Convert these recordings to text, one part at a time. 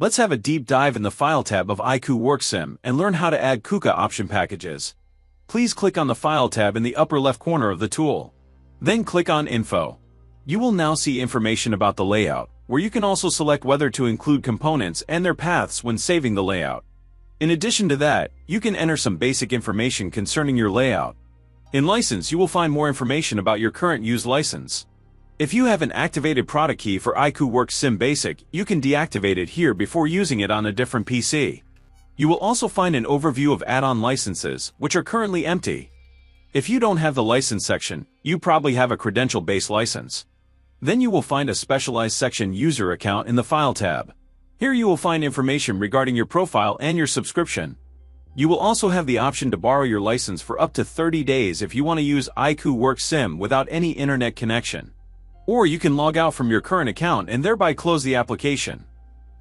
Let's have a deep dive in the File tab of iiQWorks.Sim and learn how to add KUKA Option packages. Please click on the File tab in the upper left corner of the tool. Then click on Info. You will now see information about the layout, where you can also select whether to include components and their paths when saving the layout. In addition to that, you can enter some basic information concerning your layout. In License, you will find more information about your current used license. If you have an activated product key for iiQWorks.Sim Basic, you can deactivate it here before using it on a different PC. You will also find an overview of add-on licenses, which are currently empty. If you don't have the license section, you probably have a credential-based license. Then you will find a specialized section User Account in the File tab. Here you will find information regarding your profile and your subscription. You will also have the option to borrow your license for up to 30 days if you want to use iiQWorks.Sim without any internet connection. Or you can log out from your current account and thereby close the application.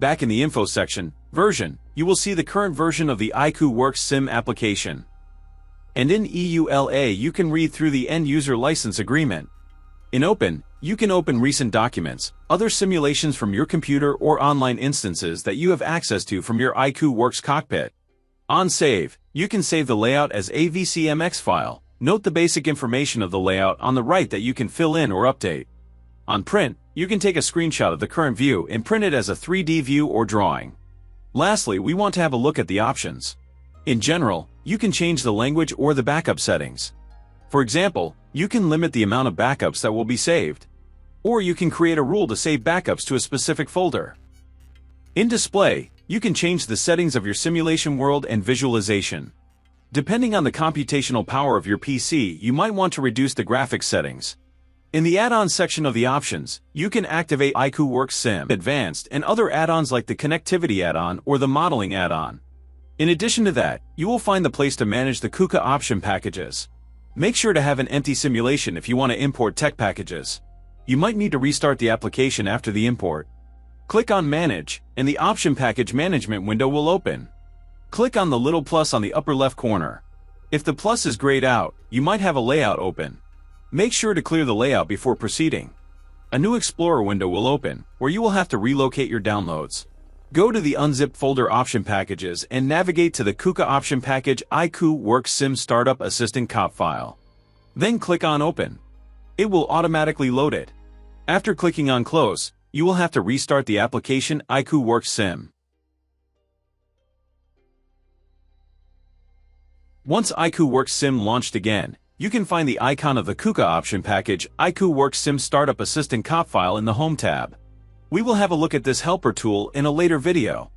Back in the Info section, Version, you will see the current version of the iiQWorks.Sim application. And in EULA you can read through the end-user license agreement. In Open, you can open recent documents, other simulations from your computer or online instances that you have access to from your iiQWorks cockpit. On Save, you can save the layout as a VCMX file. Note the basic information of the layout on the right that you can fill in or update. On Print, you can take a screenshot of the current view and print it as a 3D view or drawing. Lastly, we want to have a look at the options. In general, you can change the language or the backup settings. For example, you can limit the amount of backups that will be saved. Or you can create a rule to save backups to a specific folder. In Display, you can change the settings of your simulation world and visualization. Depending on the computational power of your PC, you might want to reduce the graphics settings. In the Add-ons section of the options, you can activate iiQWorks.Sim Advanced and other add-ons like the Connectivity add-on or the Modeling add-on. In addition to that, you will find the place to manage the KUKA Option packages. Make sure to have an empty simulation if you want to import tech packages. You might need to restart the application after the import. Click on Manage, and the Option Package Management window will open. Click on the little plus on the upper left corner. If the plus is grayed out, you might have a layout open. Make sure to clear the layout before proceeding. A new Explorer window will open, where you will have to relocate your downloads. Go to the Unzipped folder Option Packages and navigate to the KUKA Option package iiQWorks.Sim Startup Assistant COP file. Then click on Open. It will automatically load it. After clicking on Close, you will have to restart the application iiQWorks.Sim. Once iiQWorks.Sim launched again, you can find the icon of the KUKA Option package iiQWorks.Sim Startup Assistant COP file in the Home tab. We will have a look at this helper tool in a later video.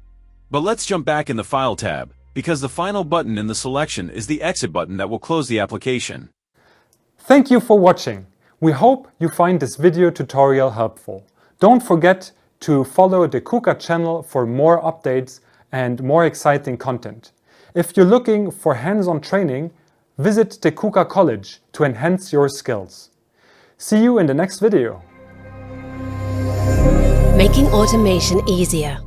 But let's jump back in the File tab, because the final button in the selection is the Exit button that will close the application. Thank you for watching. We hope you find this video tutorial helpful. Don't forget to follow the KUKA channel for more updates and more exciting content. If you're looking for hands-on training, visit the KUKA College to enhance your skills. See you in the next video. Making automation easier.